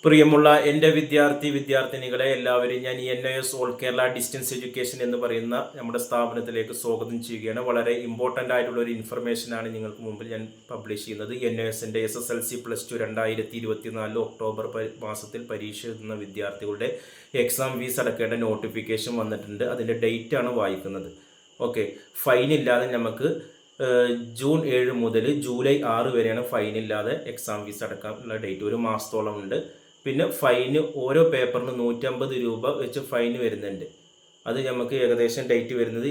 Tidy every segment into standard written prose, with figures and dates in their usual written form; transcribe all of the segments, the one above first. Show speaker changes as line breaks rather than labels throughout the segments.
പ്രിയമുള്ള എൻ്റെ വിദ്യാർത്ഥിനികളെ എല്ലാവരും ഞാൻ NIS all Kerala distance education എന്ന് പറയുന്ന നമ്മുടെ സ്ഥാപനത്തിലേക്ക് സ്വാഗതം ചെയ്യുകയാണ്. വളരെ ഇമ്പോർട്ടൻ്റ് ആയിട്ടുള്ള ഒരു ഇൻഫർമേഷനാണ് നിങ്ങൾക്ക് മുമ്പിൽ ഞാൻ പബ്ലിഷ് ചെയ്യുന്നത്. NISൻ്റെ SSLC +2 2024 ഒക്ടോബർ മാസത്തിൽ പരീക്ഷ എഴുതുന്ന വിദ്യാർത്ഥികളുടെ എക്സാം ഫീസ് അടക്കേണ്ട നോട്ടിഫിക്കേഷൻ വന്നിട്ടുണ്ട്. അതിൻ്റെ ഡേറ്റാണ് വായിക്കുന്നത്. ഓക്കെ, ഫൈൻ ഇല്ലാതെ നമുക്ക് ജൂൺ 7 മുതൽ ജൂലൈ 6 വരെയാണ് ഫൈനില്ലാതെ എക്സാം ഫീസ് അടക്കാനുള്ള ഡേറ്റ്. ഒരു മാസത്തോളം ഉണ്ട്. പിന്നെ ഫൈന് ഓരോ പേപ്പറിന് 150 രൂപ വെച്ച് ഫൈന് വരുന്നുണ്ട്. അത് നമുക്ക് ഏകദേശം ഡേറ്റ് വരുന്നത്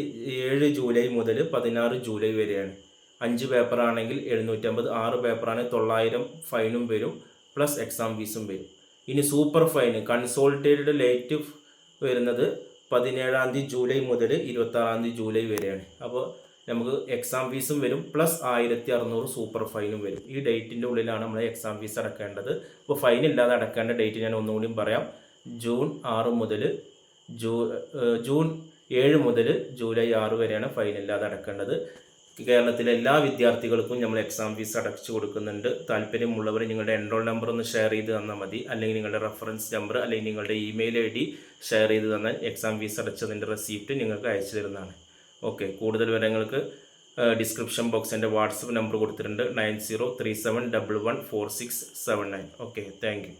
7 ജൂലൈ മുതൽ 16 ജൂലൈ വരെയാണ്. 5 പേപ്പറാണെങ്കിൽ 750, 6 പേപ്പറാണെങ്കിൽ 900 ഫൈനും വരും, പ്ലസ് എക്സാം ഫീസും വരും. ഇനി സൂപ്പർ ഫൈന് കൺസോൾട്ടേറ്റഡ് ലേറ്റ് വരുന്നത് 17 ജൂലൈ മുതൽ 26 ജൂലൈ വരെയാണ്. അപ്പോൾ നമുക്ക് എക്സാം ഫീസും വരും, പ്ലസ് 1600 സൂപ്പർ ഫൈനും വരും. ഈ ഡേറ്റിൻ്റെ ഉള്ളിലാണ് നമ്മൾ എക്സാം ഫീസ് അടക്കേണ്ടത്. അപ്പോൾ ഫൈൻ ഇല്ലാതെ അടക്കേണ്ട ഡേറ്റ് ഞാൻ ഒന്നുകൂടിയും പറയാം. ജൂൺ 7 മുതൽ ജൂലൈ 6 വരെയാണ് ഫൈൻ ഇല്ലാതെ അടക്കേണ്ടത്. കേരളത്തിലെ എല്ലാ വിദ്യാർത്ഥികൾക്കും നമ്മൾ എക്സാം ഫീസ് അടച്ചു കൊടുക്കുന്നുണ്ട്. താല്പര്യമുള്ളവർ നിങ്ങളുടെ എൻറോൾ നമ്പർ ഒന്ന് ഷെയർ ചെയ്ത് തന്നാൽ മതി, അല്ലെങ്കിൽ നിങ്ങളുടെ റെഫറൻസ് നമ്പർ അല്ലെങ്കിൽ നിങ്ങളുടെ ഇമെയിൽ ID ഷെയർ ചെയ്ത് തന്നാൽ എക്സാം ഫീസ് അടച്ചതിൻ്റെ റെസിപ്റ്റ് നിങ്ങൾക്ക് അയച്ചു തരുന്നതാണ്. ഓക്കെ, കൂടുതൽ വിവരങ്ങൾക്ക് ഡിസ്ക്രിപ്ഷൻ ബോക്സ് എൻ്റെ വാട്സപ്പ് നമ്പർ കൊടുത്തിട്ടുണ്ട് 9037114679. Okay, thank you.